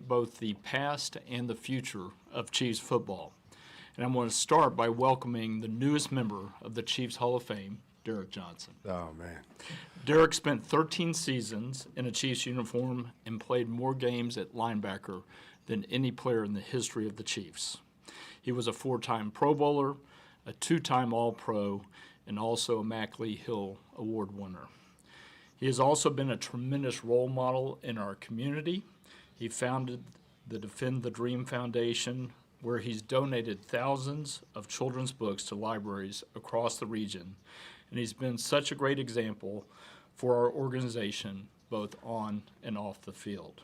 both the past and the future of Chiefs football. And I'm going to start by welcoming the newest member of the Chiefs Hall of Fame, Derrick Johnson. Oh, man. Derrick spent 13 seasons in a Chiefs uniform and played more games at linebacker than any player in the history of the Chiefs. He was a 4-time Pro Bowler, a 2-time All-Pro, and also a Mackley Hill Award winner. He has also been a tremendous role model in our community. He founded the Defend the Dream Foundation, where he's donated thousands of children's books to libraries across the region, and he's been such a great example for our organization, both on and off the field.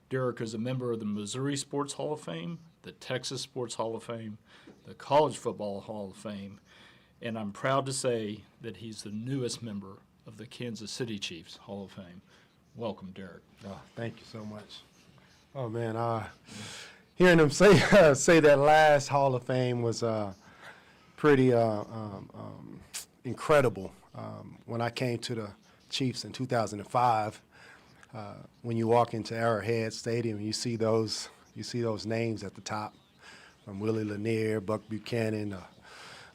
Derrick is a member of the Missouri Sports Hall of Fame, the Texas Sports Hall of Fame, the College Football Hall of Fame, and I'm proud to say that he's the newest member of the Kansas City Chiefs Hall of Fame. Welcome, Derrick. Oh, thank you so much. Oh, man, hearing him say that last Hall of Fame was pretty incredible. When I came to the Chiefs in 2005, when you walk into Arrowhead Stadium, you see those names at the top, from Willie Lanier, Buck Buchanan,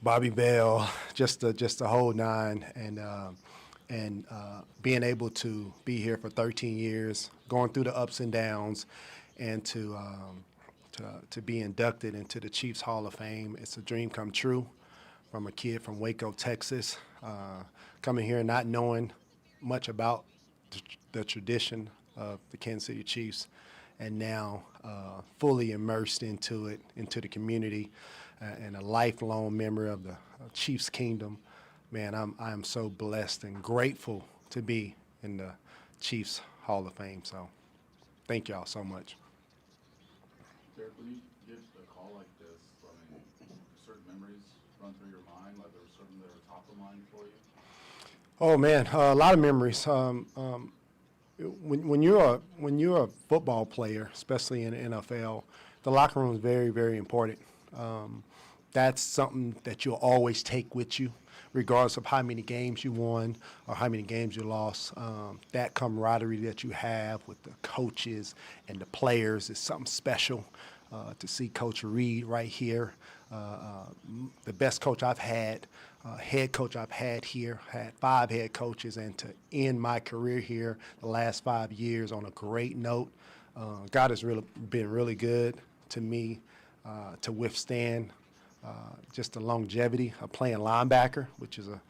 Bobby Bell, just the whole nine, and being able to be here for 13 years, going through the ups and downs, and to be inducted into the Chiefs Hall of Fame, it's a dream come true. From a kid from Waco, Texas, coming here not knowing much about the tradition of the Kansas City Chiefs, and now fully immersed into it, into the community, and a lifelong member of the Chiefs Kingdom. Man, I'm so blessed and grateful to be in the Chiefs Hall of Fame. So thank y'all so much. Derrick, when you give a call like this, I mean, certain memories run through your mind, like there were certain that are top of mind for you? Oh man, a lot of memories. When you're a football player, especially in the NFL, the locker room is very, very important. That's something that you'll always take with you, regardless of how many games you won or how many games you lost. That camaraderie that you have with the coaches and the players is something special. To see Coach Reed right here, the best coach I've had, head coach I've had here, had 5 head coaches, and to end my career here the last 5 years on a great note. God has really been really good to me to withstand just the longevity of playing linebacker, which is a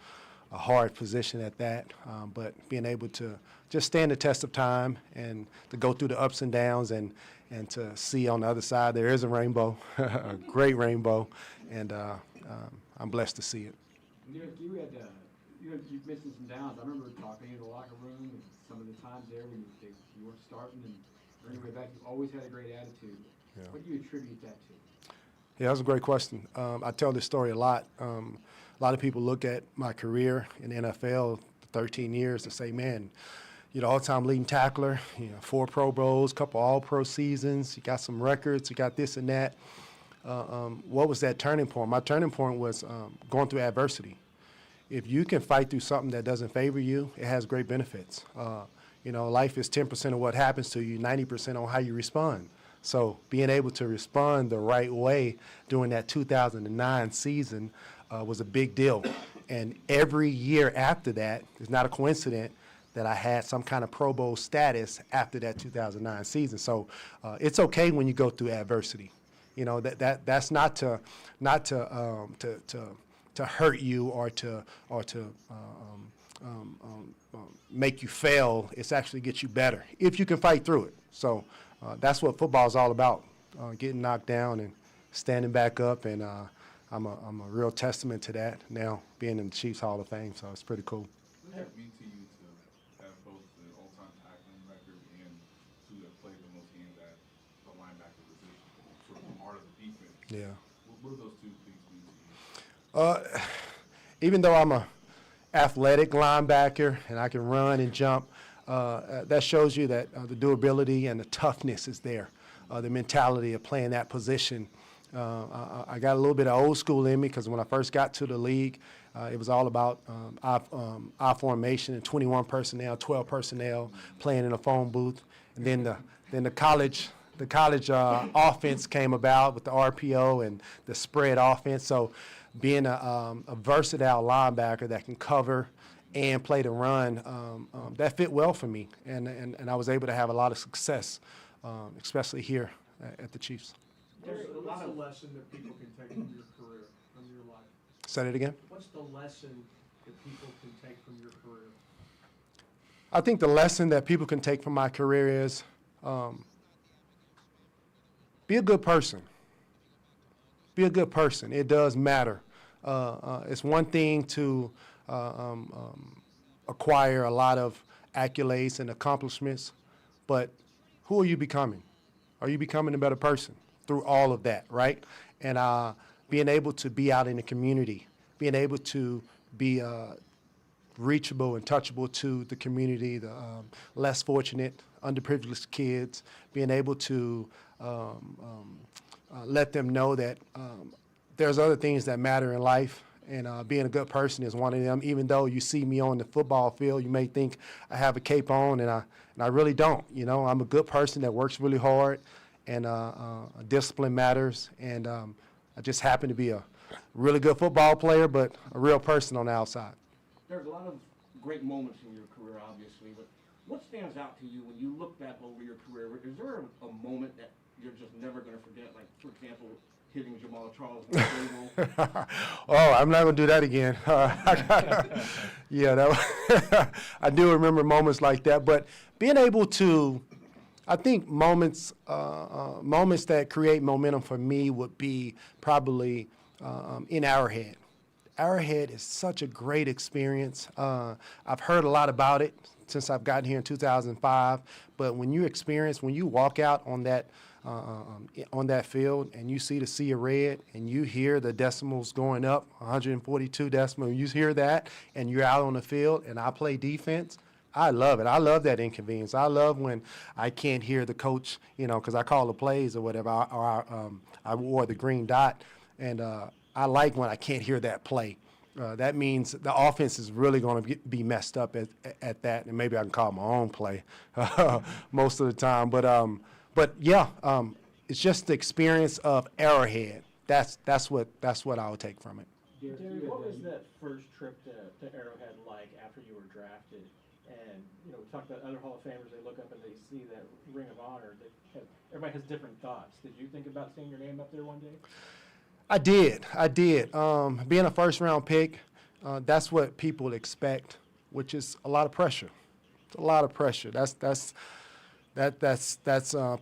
hard position at that, but being able to just stand the test of time and to go through the ups and downs and to see on the other side there is a rainbow, a great rainbow, and I'm blessed to see it. You've mentioned some downs. I remember talking in the locker room and some of the times there when you weren't starting and bringing way back. You always had a great attitude. Yeah. What do you attribute that to? Yeah, that's a great question. I tell this story a lot. A lot of people look at my career in the NFL, 13 years, to say, man, you're the all-time leading tackler, 4 Pro Bowls, couple All-Pro seasons, you got some records, you got this and that. What was that turning point? My turning point was going through adversity. If you can fight through something that doesn't favor you, it has great benefits. Life is 10% of what happens to you, 90% on how you respond. So being able to respond the right way during that 2009 season was a big deal. And every year after that, it's not a coincidence that I had some kind of Pro Bowl status after that 2009 season. So it's okay when you go through adversity. That's not to hurt you or to make you fail. It's actually get you better if you can fight through it. So that's what football is all about: getting knocked down and standing back up. And I'm a real testament to that now, being in the Chiefs Hall of Fame. So it's pretty cool. What does it mean to you to have both the all-time tackling record and to have played the most games at the linebacker position, sort of part of the defense? Yeah. What do those two things mean to you? Even though I'm a athletic linebacker and I can run and jump, that shows you that the durability and the toughness is there, the mentality of playing that position. I got a little bit of old school in me because when I first got to the league, it was all about I formation and 21 personnel, 12 personnel playing in a phone booth. And then the college the college offense came about with the RPO and the spread offense. So being a versatile linebacker that can cover and play the run, that fit well for me. And I was able to have a lot of success, especially here at the Chiefs. What's the lesson that people can take from your career, from your life? Say it again. What's the lesson that people can take from your career? I think the lesson that people can take from my career is be a good person. Be a good person. It does matter. It's one thing to acquire a lot of accolades and accomplishments, but who are you becoming? Are you becoming a better person through all of that, right? And being able to be out in the community, being able to be reachable and touchable to the community, the less fortunate, underprivileged kids, being able to let them know that there's other things that matter in life, and being a good person is one of them. Even though you see me on the football field, you may think I have a cape on, and I really don't. You know, I'm a good person that works really hard, and discipline matters, and I just happen to be a really good football player, but a real person on the outside. There's a lot of great moments in your career, obviously, but what stands out to you when you look back over your career? Is there a moment that you're just never going to forget? Like, for example, hitting Jamal Charles in the table? Oh, I'm not going to do that again. Yeah, I do remember moments like that, but being able to, I think moments that create momentum for me would be probably in Arrowhead. Arrowhead is such a great experience. I've heard a lot about it since I've gotten here in 2005, but when you walk out on that field and you see the sea of red and you hear the decimals going up, 142 decimals, you hear that and you're out on the field and I play defense, I love it. I love that inconvenience. I love when I can't hear the coach, you know, because I call the plays or whatever, or I wore the green dot, and I like when I can't hear that play. That means the offense is really going to be messed up at that, and maybe I can call my own play most of the time. But yeah, it's just the experience of Arrowhead. That's what I would take from it. Derrick, what was that first trip to Arrowhead like after you were drafted? And, you know, we talk about other Hall of Famers, they look up and they see that Ring of Honor. Everybody has different thoughts. Did you think about seeing your name up there one day? I did. Being a first-round pick, that's what people expect, which is a lot of pressure. It's a lot of pressure. That's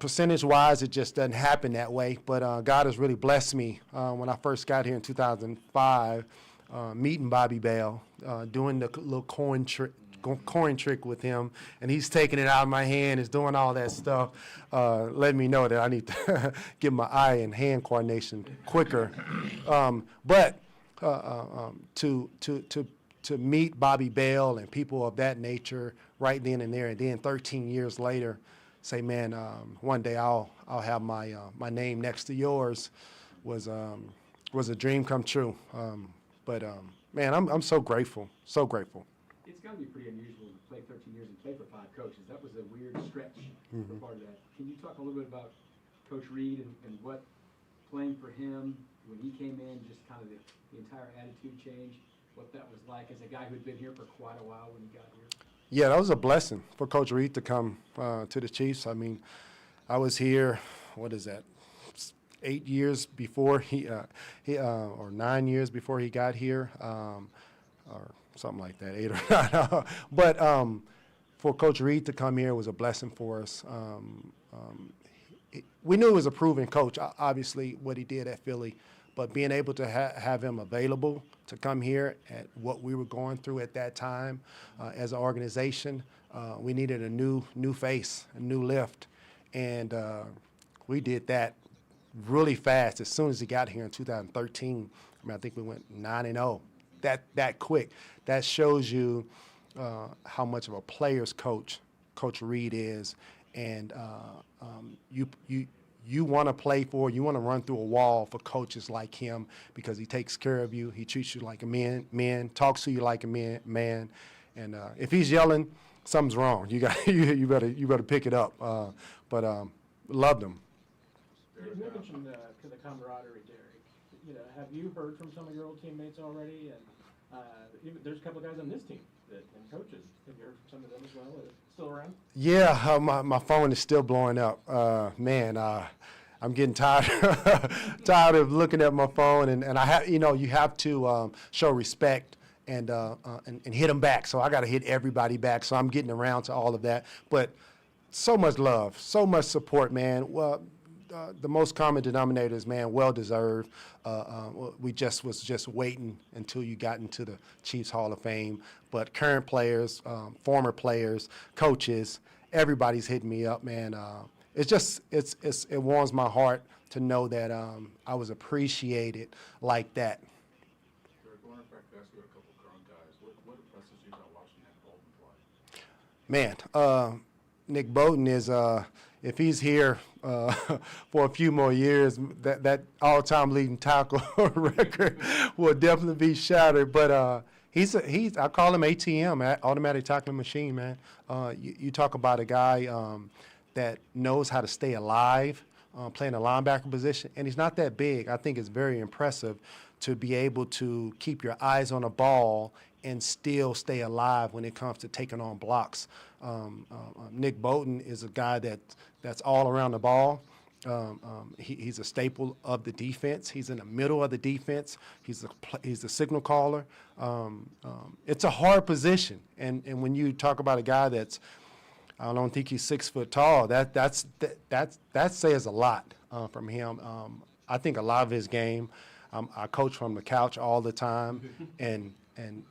percentage-wise, it just doesn't happen that way. But God has really blessed me when I first got here in 2005, meeting Bobby Bell, doing the little coin trick with him, and he's taking it out of my hand, is doing all that stuff, letting me know that I need to get my eye and hand coordination quicker. But to meet Bobby Bell and people of that nature right then and there, and then 13 years later, say, man, one day I'll have my name next to yours, was a dream come true. But man, I'm so grateful, so grateful. It's got to be pretty unusual to play 13 years and play for 5 coaches. That was a weird stretch for part of that. Can you talk a little bit about Coach Reed and what playing for him when he came in, just kind of the entire attitude change, what that was like as a guy who'd been here for quite a while when he got here? Yeah, that was a blessing for Coach Reed to come to the Chiefs. I mean, I was here, 8 years before or 9 years before he got here, or something like that, 8 or 9. But for Coach Reed to come here was a blessing for us. We knew he was a proven coach, obviously, what he did at Philly, but being able to have him available to come here at what we were going through at that time as an organization, we needed a new face, a new lift, and we did that really fast. As soon as he got here in 2013, I think we went 9-0. That quick. That shows you how much of a player's coach Coach Reed is, and you want to play for, you want to run through a wall for coaches like him, because he takes care of you, he treats you like a man, talks to you like a man, and if he's yelling, something's wrong. You better pick it up. But loved him. You mentioned the camaraderie, Derrick. You know, have you heard from some of your old teammates already? And there's a couple of guys on this team and coaches. Have you heard from some of them as well? That are still around? Yeah, my phone is still blowing up. Man, I'm getting tired tired of looking at my phone, and I have, you have to show respect and hit them back. So I got to hit everybody back. So I'm getting around to all of that. But so much love, so much support, man. Well, the most common denominator is, man, well deserved. We was just waiting until you got into the Chiefs Hall of Fame. But current players, former players, coaches, everybody's hitting me up, man. It warms my heart to know that I was appreciated like that. Derrick, I wonder if I could ask you a couple current guys. What impresses you about watching Nick Bolton play? Man, Nick Bolton is, if he's here for a few more years, that all-time leading tackle record will definitely be shattered. But he's I call him ATM, automatic tackling machine, man. You talk about a guy that knows how to stay alive, playing a linebacker position, and he's not that big. I think it's very impressive to be able to keep your eyes on a ball and still stay alive when it comes to taking on blocks. Nick Bolton is a guy that's all around the ball. He's a staple of the defense. He's in the middle of the defense. He's the signal caller. It's a hard position, and when you talk about a guy that's, I don't think he's 6 foot tall, that says a lot from him. I think a lot of his game, I coach from the couch all the time, and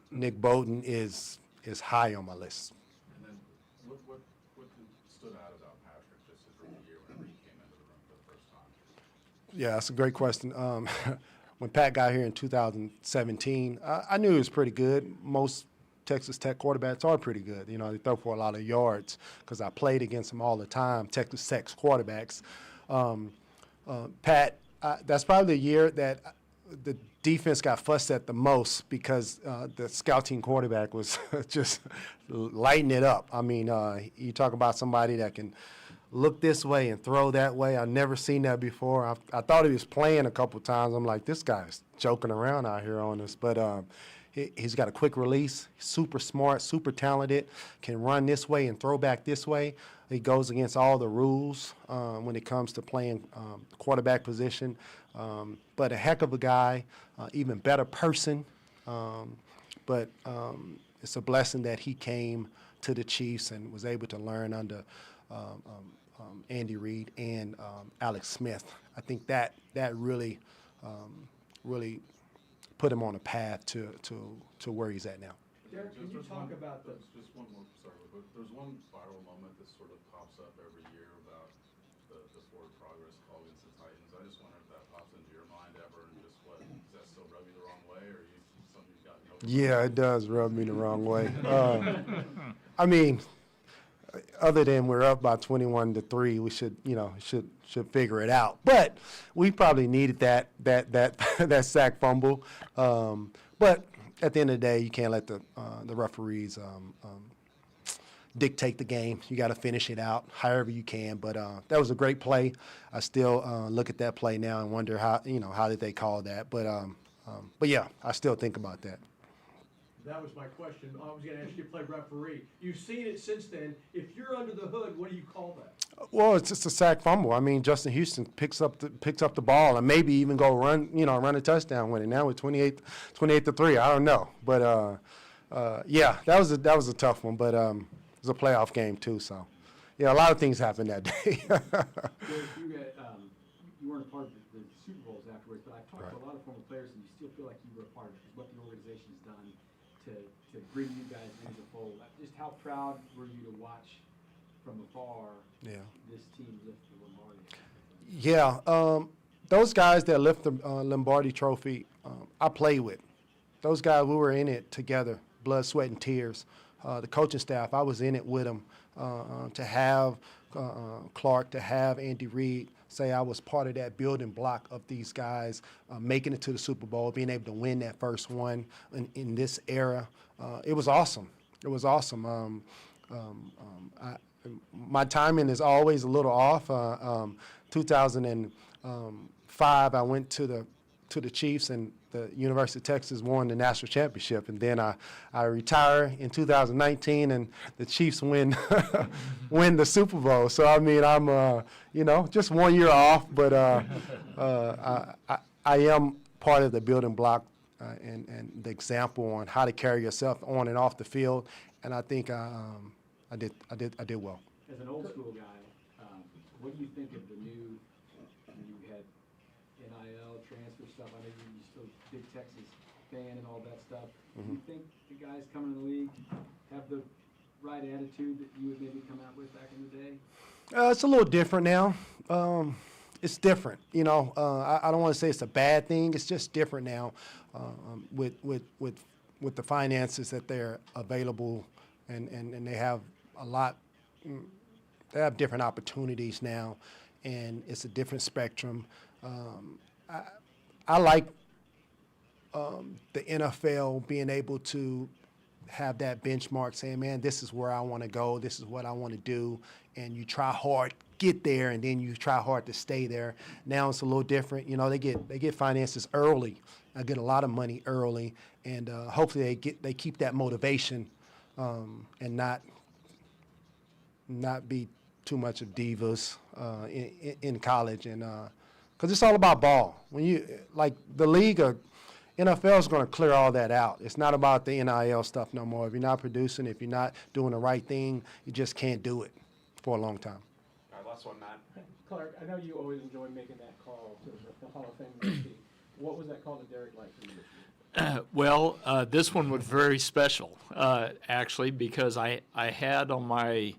Nick Bolton is high on my list. And then what stood out about Patrick just his rookie year whenever he came into the room for the first time? Yeah, that's a great question. When Pat got here in 2017, I knew he was pretty good. Most Texas Tech quarterbacks are pretty good. You know, they throw for a lot of yards because I played against them all the time, Texas Tech's quarterbacks. Pat, that's probably the year that the defense got fussed at the most because the scout team quarterback was just lighting it up. I mean, you talk about somebody that can look this way and throw that way. I've never seen that before. I thought he was playing a couple times. I'm like, this guy's joking around out here on us. But he's got a quick release, super smart, super talented, can run this way and throw back this way. He goes against all the rules when it comes to playing quarterback position. But a heck of a guy, even better person. But it's a blessing that he came to the Chiefs and was able to learn under Andy Reid and Alex Smith. I think that really put him on a path to where he's at now. Derrick, can you talk about the? Just one more, sorry, but there's one viral moment that sort of pops up every year about the forward progress call against the Titans. I just wonder if that pops into your mind ever, and just does that still rub you the wrong way, or something you got no? Yeah, it does rub me the wrong way. I mean, other than we're up by 21-3, we should figure it out. But we probably needed that sack fumble. But at the end of the day, you can't let the referees dictate the game. You got to finish it out however you can. But that was a great play. I still look at that play now and wonder how did they call that. But yeah, I still think about that. That was my question. I was going to ask you to play referee. You've seen it since then. If you're under the hood, what do you call that? Well, it's just a sack fumble. I mean, Justin Houston picks up the ball and maybe even go run a touchdown with it. Now with 28-3, I don't know, but yeah, that was a tough one. But it was a playoff game too, so yeah, a lot of things happened that day. Derrick, you weren't a part of the Super Bowls afterwards, but I've talked to a lot of former players, and you still feel like you were a part of what the organization's done to bring you guys into the fold. Just how proud were you to watch from afar this team lift the Lombardi? Yeah, those guys that lift the Lombardi Trophy, I played with. Those guys, we were in it together, blood, sweat, and tears. The coaching staff, I was in it with them. To have Clark, to have Andy Reid say I was part of that building block of these guys making it to the Super Bowl, being able to win that first one in this era, it was awesome. It was awesome. my timing is always a little off. 2005, I went to the Chiefs, and the University of Texas won the national championship. And then I retire in 2019, and the Chiefs win win the Super Bowl. So I mean, I'm just 1 year off, but I am part of the building block and the example on how to carry yourself on and off the field. And I think I did well. As an old school guy, what do you think of the new, you had NIL, transfer stuff, I know you're still a big Texas fan and all that stuff. Do you think the guys coming in the league have the right attitude that you would maybe come out with back in the day? It's a little different now. It's different, I don't want to say it's a bad thing. It's just different now with the finances that they're available, and they have a lot. They have different opportunities now, and it's a different spectrum. I like the NFL being able to have that benchmark, saying, man, this is where I want to go, this is what I want to do, and you try hard, get there, and then you try hard to stay there. Now it's a little different. They get finances early. I get a lot of money early, and hopefully they keep that motivation and not be too much of divas in college, and because it's all about ball. When you like the league, NFL is going to clear all that out. It's not about the NIL stuff no more. If you're not producing, if you're not doing the right thing, you just can't do it for a long time. All right, last one, Matt. Clark, I know you always enjoy making that call to the Hall of Fame rookie. What was that call to Derrick like for you this year? Well, this one was very special, actually, because I had on my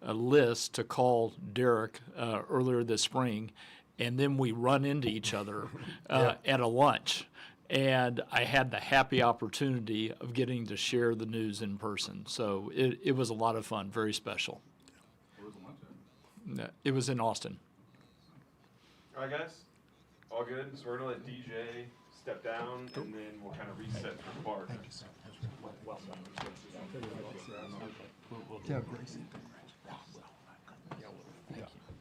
list to call Derrick earlier this spring, and then we run into each other at a lunch. And I had the happy opportunity of getting to share the news in person. So it was a lot of fun, very special. Where was the lunch at? It was in Austin. All right, guys, all good. So we're gonna let DJ step down, and then we'll kind of reset for Bart.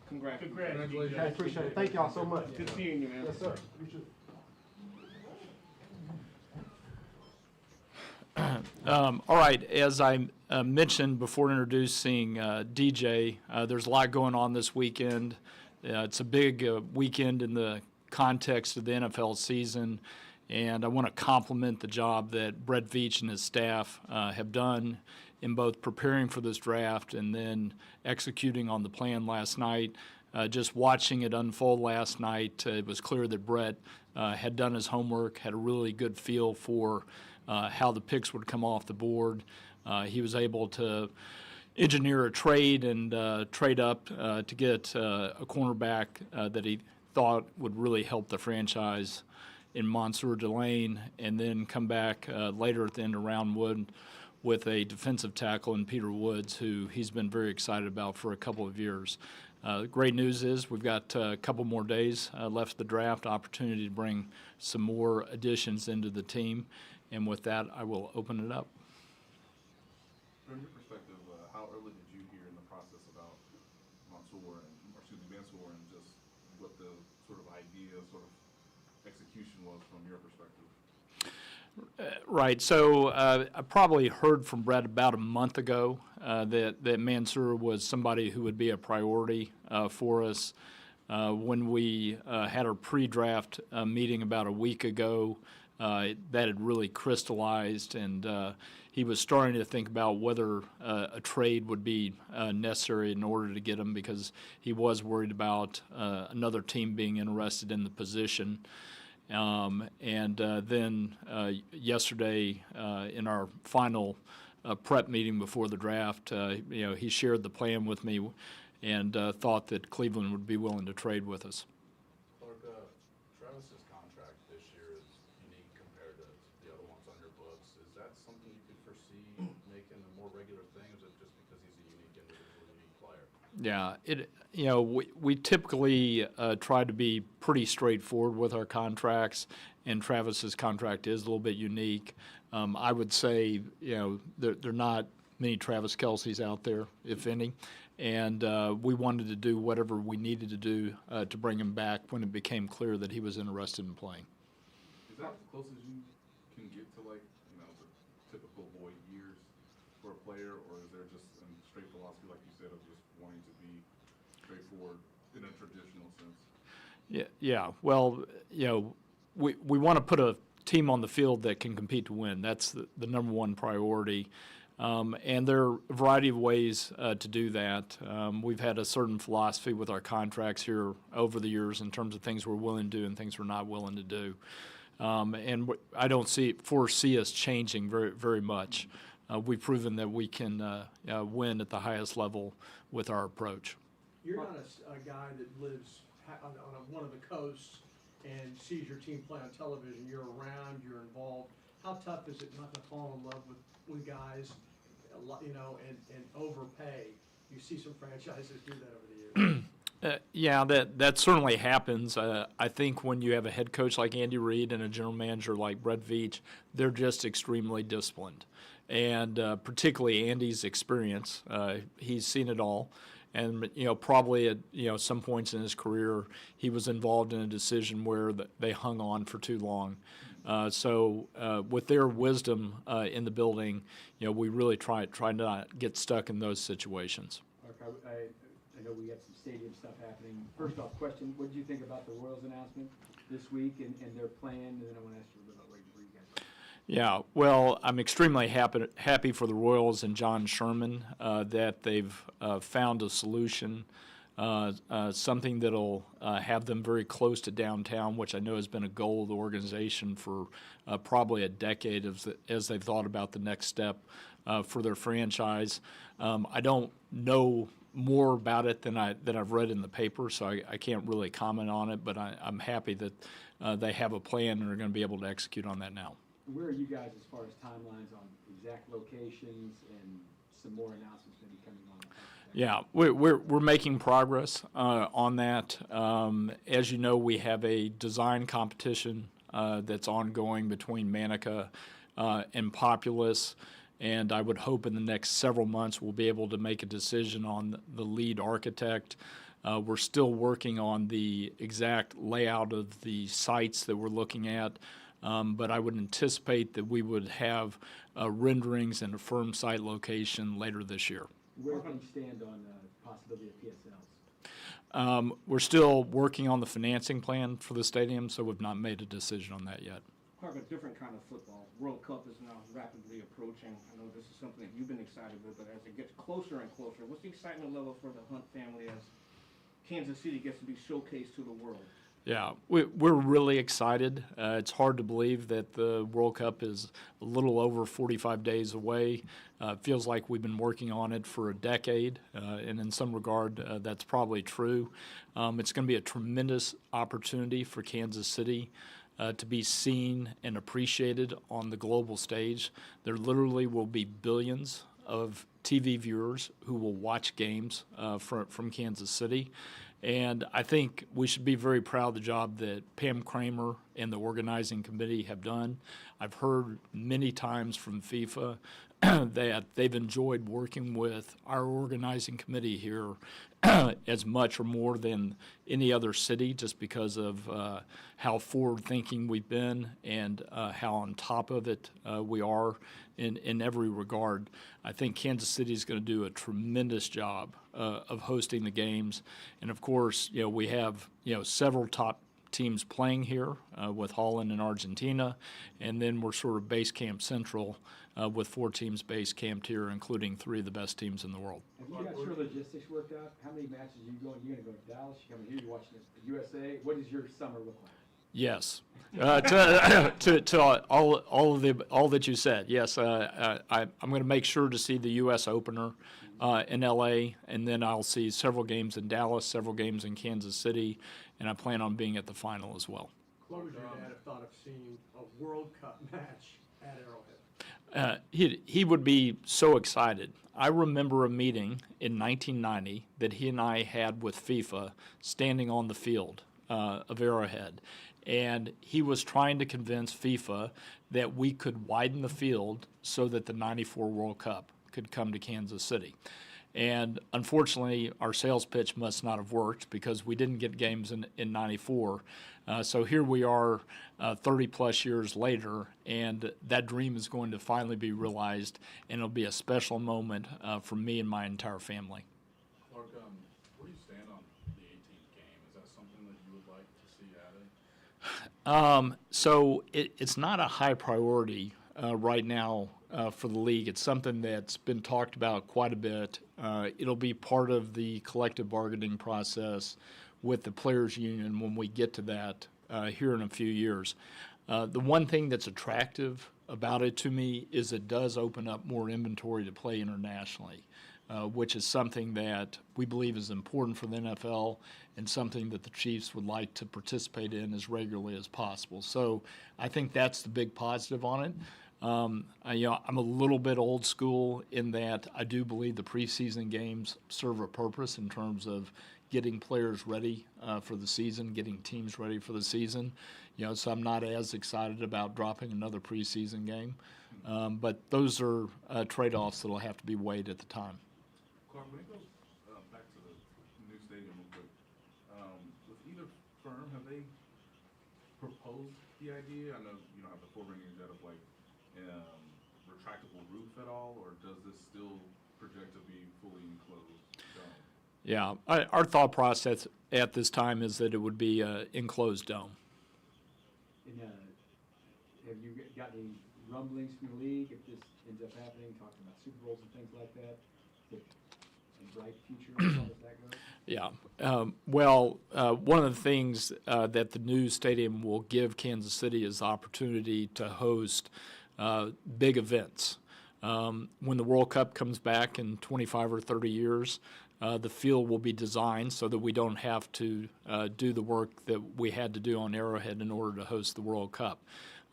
Congratulations. I appreciate it. Thank y'all so much. Good seeing you, man. Yes, sir. You too. All right, as I mentioned before introducing DJ, there's a lot going on this weekend. It's a big weekend in the context of the NFL season, and I want to compliment the job that Brett Veach and his staff have done in both preparing for this draft and then executing on the plan last night. Just watching it unfold last night, it was clear that Brett had done his homework, had a really good feel for how the picks would come off the board. He was able to engineer a trade and trade up to get a cornerback that he thought would really help the franchise in Mansour Delane, and then come back later at the end of round one with a defensive tackle in Peter Woods, who he's been very excited about for a couple of years. Great news is we've got a couple more days left of the draft, opportunity to bring some more additions into the team. And with that, I will open it up. From your perspective, how early did you hear in the process about Mansour and just what the sort of idea, sort of execution was from your perspective? Right. So I probably heard from Brett about a month ago that Mansour was somebody who would be a priority for us. When we had our pre-draft meeting about a week ago, that had really crystallized, and he was starting to think about whether a trade would be necessary in order to get him, because he was worried about another team being interested in the position. Then yesterday, in our final prep meeting before the draft, he shared the plan with me and thought that Cleveland would be willing to trade with us. Clark, Travis's contract this year is unique compared to the other ones on your books. Is that something you could foresee making a more regular thing, or is it just because he's a unique individual, unique player? Yeah, we typically try to be pretty straightforward with our contracts, and Travis's contract is a little bit unique. I would say, there are not many Travis Kelce's out there, if any, and we wanted to do whatever we needed to do to bring him back when it became clear that he was interested in playing. Is that as close as you can get to, like, you know, the typical void years for a player, or is there just a straight philosophy, like you said, of just wanting to be straightforward in a traditional sense? Yeah. Well, you know, we want to put a team on the field that can compete to win. That's the number one priority. And there are a variety of ways to do that. We've had a certain philosophy with our contracts here over the years in terms of things we're willing to do and things we're not willing to do. And I don't foresee us changing very, very much. We've proven that we can win at the highest level with our approach. You're not a guy that lives on one of the coasts and sees your team play on television. You're around, you're involved. How tough is it not to fall in love with guys, you know, and overpay? You see some franchises do that over the years. Yeah, that certainly happens. I think when you have a head coach like Andy Reid and a general manager like Brett Veach, they're just extremely disciplined. And particularly Andy's experience, he's seen it all. And, you know, probably at, you know, some points in his career, he was involved in a decision where they hung on for too long. So with their wisdom in the building, you know, we really try not to get stuck in those situations. Mark, I know we got some stadium stuff happening. First off, question, what did you think about the Royals announcement this week and their plan? And then I want to ask you a little bit about where you guys are. Yeah, well, I'm extremely happy for the Royals and John Sherman that they've found a solution, something that'll have them very close to downtown, which I know has been a goal of the organization for probably a decade as they've thought about the next step for their franchise. I don't know more about it than I've read in the paper, so I can't really comment on it, but I'm happy that they have a plan and are going to be able to execute on that now. Where are you guys as far as timelines on exact locations and some more announcements maybe coming on? Yeah, we're making progress on that. As you know, we have a design competition that's ongoing between Manica and Populous, and I would hope in the next several months we'll be able to make a decision on the lead architect. We're still working on the exact layout of the sites that we're looking at. But I would anticipate that we would have renderings and a firm site location later this year. Where do things stand on the possibility of PSLs? We're still working on the financing plan for the stadium, so we've not made a decision on that yet. Clark, a different kind of football. World Cup is now rapidly approaching. I know this is something that you've been excited with, but as it gets closer and closer, what's the excitement level for the Hunt family as Kansas City gets to be showcased to the world? Yeah, we're really excited. It's hard to believe that the World Cup is a little over 45 days away. It feels like we've been working on it for a decade, and in some regard, that's probably true. It's going to be a tremendous opportunity for Kansas City to be seen and appreciated on the global stage. There literally will be billions of TV viewers who will watch games from Kansas City. And I think we should be very proud of the job that Pam Kramer and the organizing committee have done. I've heard many times from FIFA that they've enjoyed working with our organizing committee here as much or more than any other city, just because of how forward-thinking we've been and how on top of it we are in every regard. I think Kansas City is going to do a tremendous job of hosting the games, and of course, you know, we have, you know, several top teams playing here with Holland and Argentina, and then we're sort of base camp central with 4 teams base camped here, including 3 of the best teams in the world. Have you got your logistics worked out? How many matches are you going? You're going to go to Dallas, you're coming here, you're watching the USA. What does your summer look like? Yes, to all that you said. Yes, I'm going to make sure to see the U.S. opener in L.A., and then I'll see several games in Dallas, several games in Kansas City, and I plan on being at the final as well. What would your dad have thought of seeing a World Cup match at Arrowhead? He would be so excited. I remember a meeting in 1990 that he and I had with FIFA standing on the field of Arrowhead. And he was trying to convince FIFA that we could widen the field so that the '94 World Cup could come to Kansas City. And unfortunately, our sales pitch must not have worked because we didn't get games in 94. So here we are 30 plus years later, and that dream is going to finally be realized, and it'll be a special moment for me and my entire family. Clark, where do you stand on the 18th game? Is that something that you would like to see added? So it's not a high priority right now for the league. It's something that's been talked about quite a bit. It'll be part of the collective bargaining process with the players' union when we get to that here in a few years. The one thing that's attractive about it to me is it does open up more inventory to play internationally, which is something that we believe is important for the NFL and something that the Chiefs would like to participate in as regularly as possible. So I think that's the big positive on it. I'm a little bit old school in that I do believe the preseason games serve a purpose in terms of getting players ready for the season, getting teams ready for the season. So I'm not as excited about dropping another preseason game. But those are trade-offs that will have to be weighed at the time. Clark, when it goes back to the new stadium real quick, with either firm, have they proposed the idea? I know you don't have the full ring yet of like retractable roof at all, or does this still project to be fully enclosed dome? Yeah, our thought process at this time is that it would be an enclosed dome. And, have you got any rumblings from the league if this ends up happening, talking about Super Bowls and things like that? A bright future as far as that goes? Yeah. One of the things that the new stadium will give Kansas City is the opportunity to host big events. When the World Cup comes back in 25 or 30 years, the field will be designed so that we don't have to do the work that we had to do on Arrowhead in order to host the World Cup.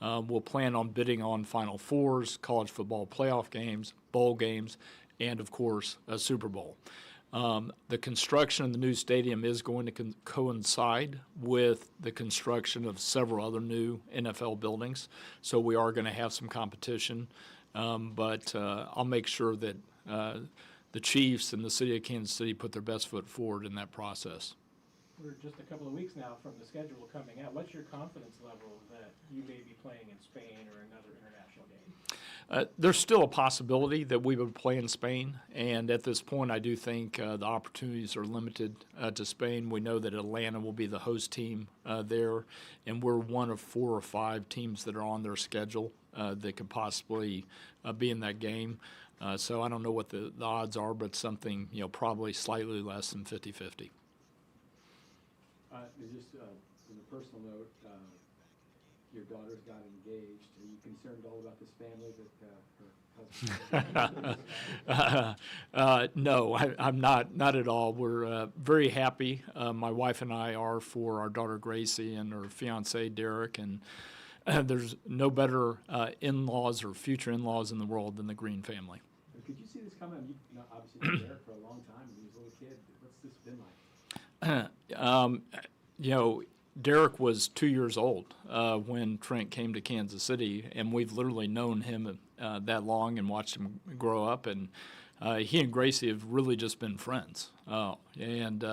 We'll plan on bidding on Final Fours, college football playoff games, bowl games, and, of course, a Super Bowl. The construction of the new stadium is going to coincide with the construction of several other new NFL buildings, so we are going to have some competition. But I'll make sure that the Chiefs and the city of Kansas City put their best foot forward in that process. We're just a couple of weeks now from the schedule coming out. What's your confidence level that you may be playing in Spain or another international game? There's still a possibility that we would play in Spain, and at this point I do think the opportunities are limited to Spain. We know that Atlanta will be the host team there, and we're one of 4 or 5 teams that are on their schedule that could possibly be in that game. So I don't know what the odds are, but something, probably slightly less than 50-50. Just on a personal note, your daughter's got engaged. Are you concerned at all about this family that her husband? No, I'm not at all. We're very happy. My wife and I are for our daughter Gracie and her fiance Derrick, and there's no better in-laws or future in-laws in the world than the Green family. Could you see this coming? You've obviously known Derrick for a long time, and he was a little kid. What's this been like? Derrick was 2 years old when Trent came to Kansas City, and we've literally known him that long and watched him grow up. And he and Gracie have really just been friends, and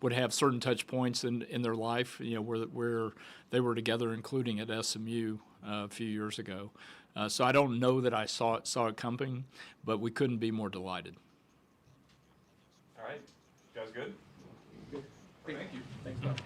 would have certain touch points in their life, where they were together, including at SMU a few years ago. So I don't know that I saw it coming, but we couldn't be more delighted. All right, you guys good? Thank you. Thanks, Bob.